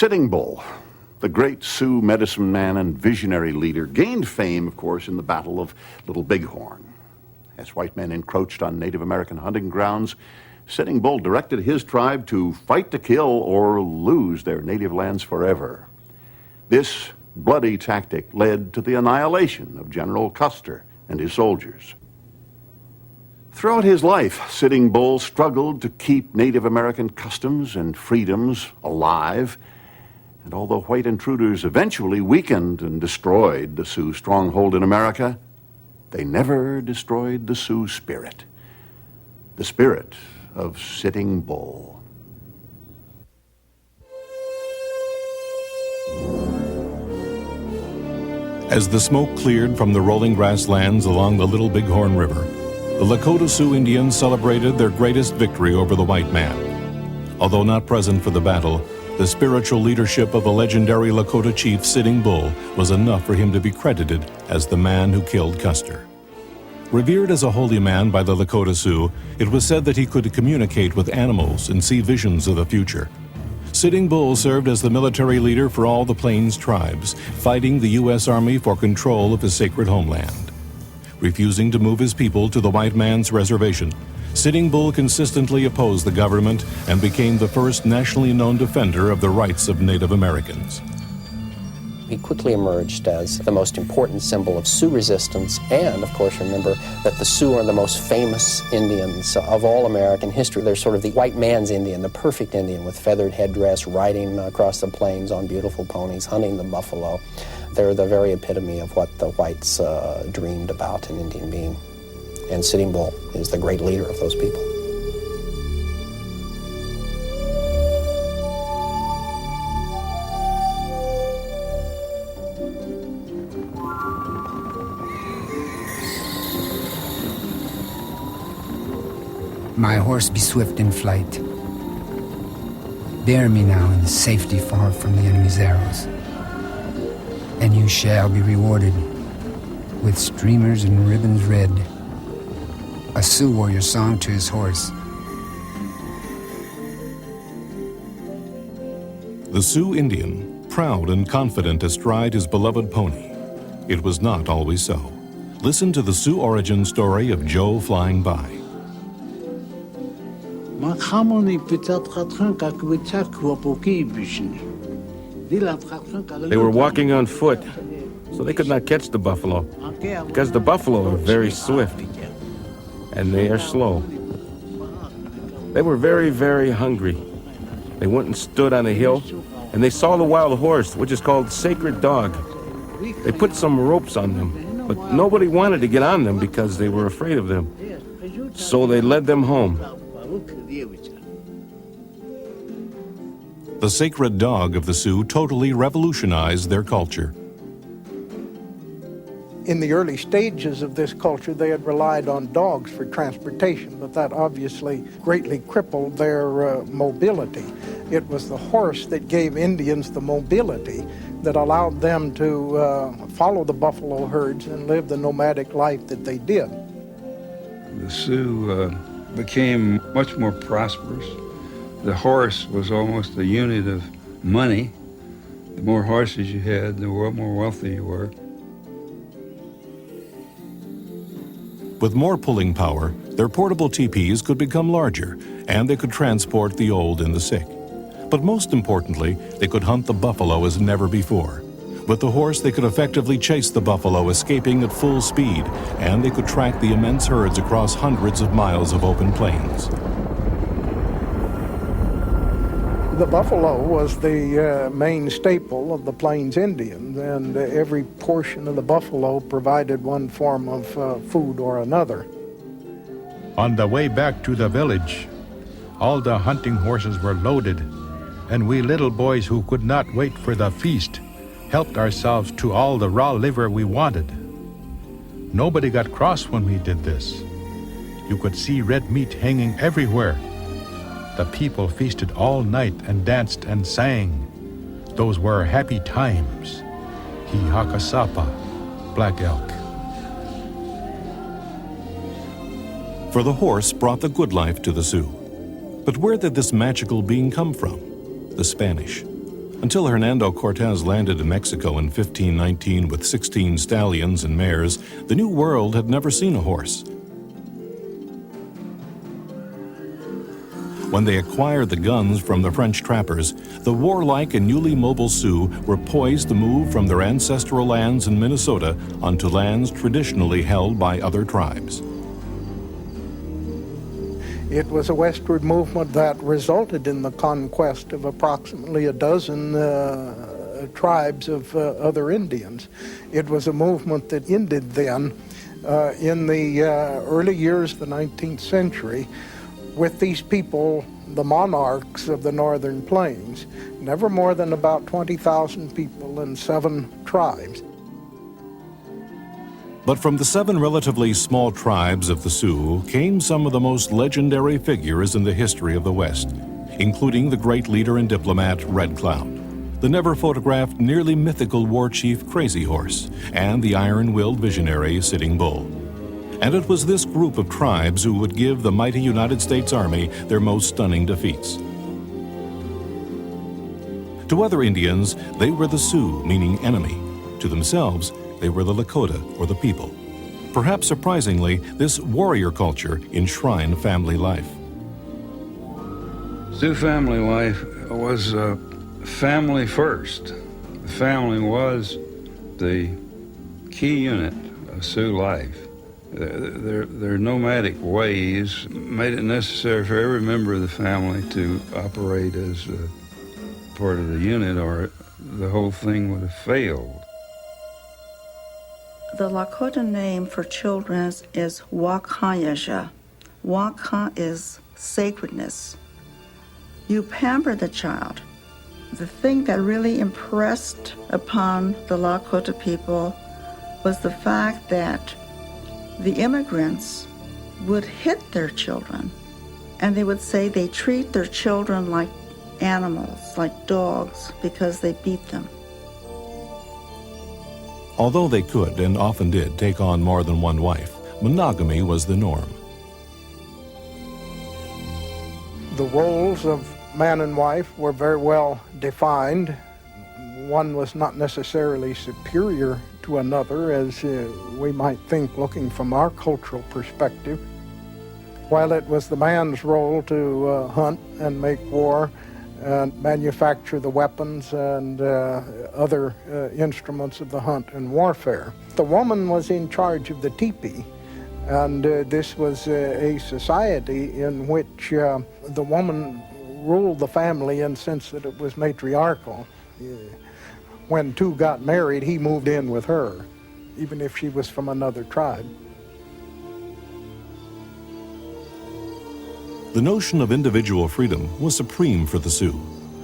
Sitting Bull, the great Sioux medicine man and visionary leader, gained fame, of course, in the Battle of Little Bighorn. As white men encroached on Native American hunting grounds, Sitting Bull directed his tribe to fight to kill or lose their native lands forever. This bloody tactic led to the annihilation of General Custer and his soldiers. Throughout his life, Sitting Bull struggled to keep Native American customs and freedoms alive. And although white intruders eventually weakened and destroyed the Sioux stronghold in America, they never destroyed the Sioux spirit, the spirit of Sitting Bull. As the smoke cleared from the rolling grasslands along the Little Bighorn River, the Lakota Sioux Indians celebrated their greatest victory over the white man. Although not present for the battle, the spiritual leadership of the legendary Lakota chief Sitting Bull was enough for him to be credited as the man who killed Custer. Revered as a holy man by the Lakota Sioux, it was said that he could communicate with animals and see visions of the future. Sitting Bull served as the military leader for all the Plains tribes, fighting the U.S. Army for control of his sacred homeland. Refusing to move his people to the white man's reservation, Sitting Bull consistently opposed the government and became the first nationally known defender of the rights of Native Americans. He quickly emerged as the most important symbol of Sioux resistance, and of course remember that the Sioux are the most famous Indians of all American history. They're sort of the white man's Indian, the perfect Indian with feathered headdress, riding across the plains on beautiful ponies, hunting the buffalo. They're the very epitome of what the whites dreamed about an Indian being. And Sitting Bull is the great leader of those people. My horse be swift in flight. Bear me now in the safety far from the enemy's arrows. And you shall be rewarded with streamers and ribbons red. A Sioux warrior's song to his horse. The Sioux Indian, proud and confident astride his beloved pony. It was not always so. Listen to the Sioux origin story of Joe Flying By. They were walking on foot, so they could not catch the buffalo, because the buffalo are very swift, and they are slow. They were very, very hungry. They went and stood on a hill, and they saw the wild horse, which is called Sacred Dog. They put some ropes on them, but nobody wanted to get on them because they were afraid of them. So they led them home. The Sacred Dog of the Sioux totally revolutionized their culture. In the early stages of this culture, they had relied on dogs for transportation, but that obviously greatly crippled their mobility. It was the horse that gave Indians the mobility that allowed them to follow the buffalo herds and live the nomadic life that they did. The Sioux became much more prosperous. The horse was almost a unit of money. The more horses you had, the more wealthy you were. With more pulling power, their portable teepees could become larger, and they could transport the old and the sick. But most importantly, they could hunt the buffalo as never before. With the horse, they could effectively chase the buffalo, escaping at full speed, and they could track the immense herds across hundreds of miles of open plains. The buffalo was the main staple of the Plains Indians, and every portion of the buffalo provided one form of food or another. On the way back to the village, all the hunting horses were loaded, and we little boys who could not wait for the feast helped ourselves to all the raw liver we wanted. Nobody got cross when we did this. You could see red meat hanging everywhere. The people feasted all night and danced and sang. Those were happy times. He Hakasapa, Black Elk. For the horse brought the good life to the Sioux. But where did this magical being come from? The Spanish. Until Hernando Cortez landed in Mexico in 1519 with 16 stallions and mares, the New World had never seen a horse. When they acquired the guns from the French trappers, the warlike and newly mobile Sioux were poised to move from their ancestral lands in Minnesota onto lands traditionally held by other tribes. It was a westward movement that resulted in the conquest of approximately a dozen tribes of other Indians. It was a movement that ended then in the early years of the 19th century with these people, the monarchs of the northern plains, never more than about 20,000 people and 7 tribes. But from the 7 relatively small tribes of the Sioux came some of the most legendary figures in the history of the West, including the great leader and diplomat Red Cloud, the never-photographed nearly mythical war chief Crazy Horse, and the iron-willed visionary Sitting Bull. And it was this group of tribes who would give the mighty United States Army their most stunning defeats. To other Indians, they were the Sioux, meaning enemy. To themselves, they were the Lakota, or the people. Perhaps surprisingly, this warrior culture enshrined family life. Sioux family life was family first. The family was the key unit of Sioux life. Their nomadic ways made it necessary for every member of the family to operate as part of the unit, or the whole thing would have failed. The Lakota name for children is Wakhayaja. Wakha is sacredness. You pamper the child. The thing that really impressed upon the Lakota people was the fact that the immigrants would hit their children, and they would say they treat their children like animals, like dogs, because they beat them. Although they could, and often did, take on more than one wife, monogamy was the norm. The roles of man and wife were very well defined. One was not necessarily superior to another, as we might think looking from our cultural perspective. While it was the man's role to hunt and make war and manufacture the weapons and other instruments of the hunt and warfare, the woman was in charge of the teepee. And this was a society in which the woman ruled the family in the sense that it was matriarchal. When 2 got married, he moved in with her, even if she was from another tribe. The notion of individual freedom was supreme for the Sioux.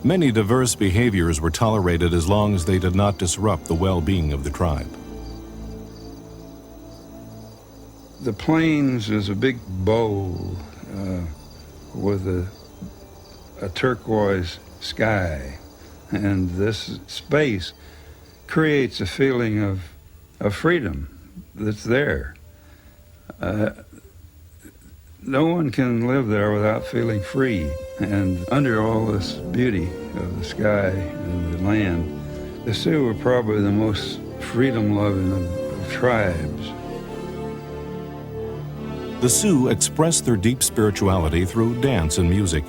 Many diverse behaviors were tolerated as long as they did not disrupt the well-being of the tribe. The plains is a big bowl with a turquoise sky, and this space creates a feeling of freedom that's there. No one can live there without feeling free, and under all this beauty of the sky and the land, the Sioux were probably the most freedom-loving of tribes. The Sioux expressed their deep spirituality through dance and music,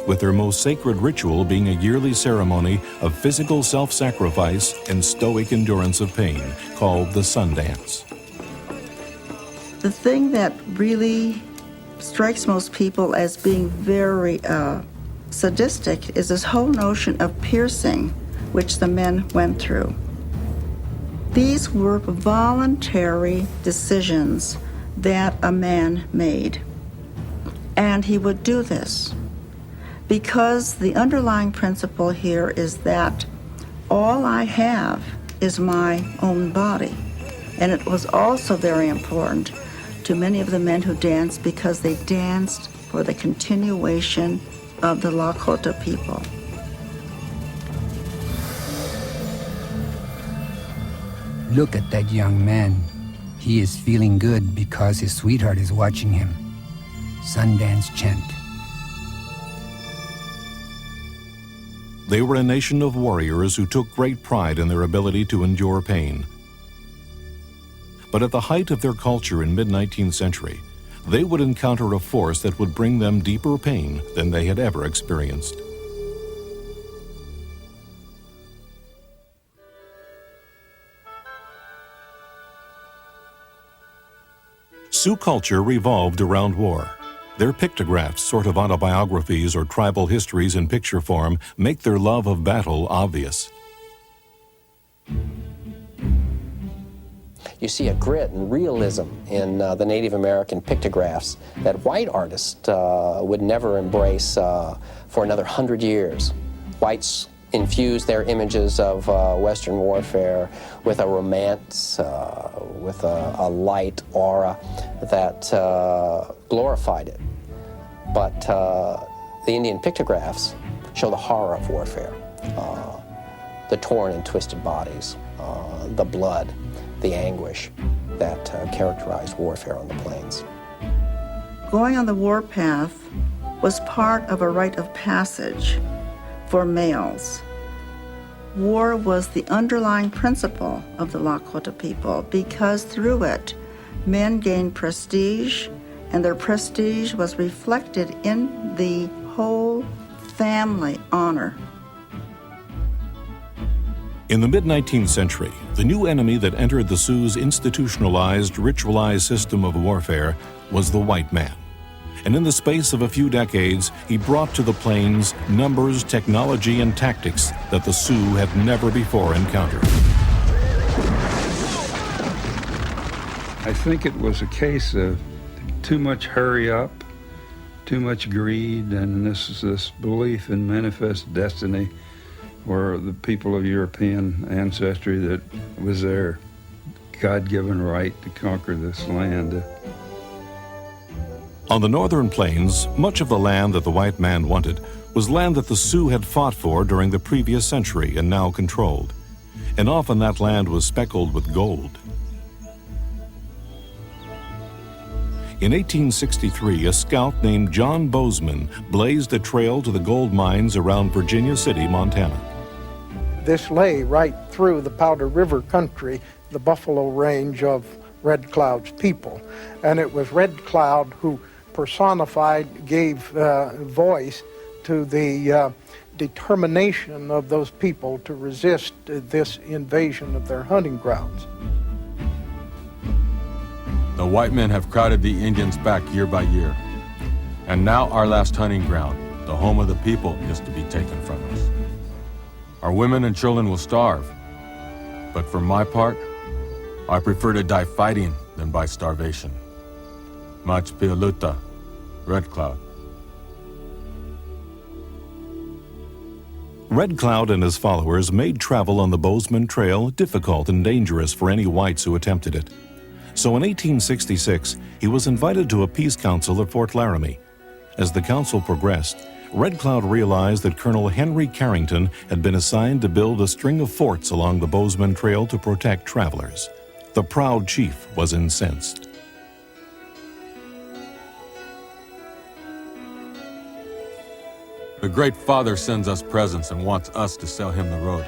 with their most sacred ritual being a yearly ceremony of physical self-sacrifice and stoic endurance of pain, called the Sun Dance. The thing that really strikes most people as being very sadistic is this whole notion of piercing, which the men went through. These were voluntary decisions that a man made, and he would do this because the underlying principle here is that all I have is my own body. And it was also very important to many of the men who danced because they danced for the continuation of the Lakota people. Look at that young man. He is feeling good because his sweetheart is watching him. Sundance chant. They were a nation of warriors who took great pride in their ability to endure pain. But at the height of their culture in mid-19th century, they would encounter a force that would bring them deeper pain than they had ever experienced. Sioux culture revolved around war. Their pictographs, sort of autobiographies or tribal histories in picture form, make their love of battle obvious. You see a grit and realism in the Native American pictographs that white artists would never embrace for another 100 years. Whites infused their images of Western warfare with a romance, with a light aura that glorified it. But the Indian pictographs show the horror of warfare, the torn and twisted bodies, the blood, the anguish that characterized warfare on the plains. Going on the warpath was part of a rite of passage for males. War was the underlying principle of the Lakota people because through it, men gained prestige, and their prestige was reflected in the whole family honor. In the mid-19th century, the new enemy that entered the Sioux' institutionalized, ritualized system of warfare was the white man. And in the space of a few decades, he brought to the plains numbers, technology, and tactics that the Sioux had never before encountered. I think it was a case of too much hurry up, too much greed, and this belief in manifest destiny, where the people of European ancestry that was their God-given right to conquer this land. On the northern plains, much of the land that the white man wanted was land that the Sioux had fought for during the previous century and now controlled. And often that land was speckled with gold. In 1863, a scout named John Bozeman blazed a trail to the gold mines around Virginia City, Montana. This lay right through the Powder River country, the Buffalo Range of Red Cloud's people. And it was Red Cloud who personified, gave voice to the determination of those people to resist this invasion of their hunting grounds. The white men have crowded the Indians back year by year. And now our last hunting ground, the home of the people, is to be taken from us. Our women and children will starve. But for my part, I prefer to die fighting than by starvation. Much-revered, Red Cloud. Red Cloud and his followers made travel on the Bozeman Trail difficult and dangerous for any whites who attempted it. So in 1866, he was invited to a peace council at Fort Laramie. As the council progressed, Red Cloud realized that Colonel Henry Carrington had been assigned to build a string of forts along the Bozeman Trail to protect travelers. The proud chief was incensed. The Great Father sends us presents and wants us to sell him the road.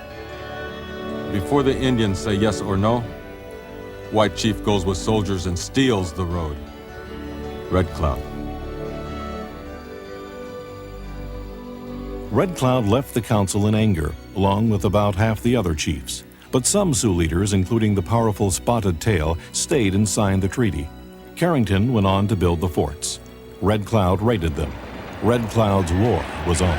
Before the Indians say yes or no, White Chief goes with soldiers and steals the road. Red Cloud. Red Cloud left the council in anger, along with about half the other chiefs. But some Sioux leaders, including the powerful Spotted Tail, stayed and signed the treaty. Carrington went on to build the forts. Red Cloud raided them. Red Cloud's war was on.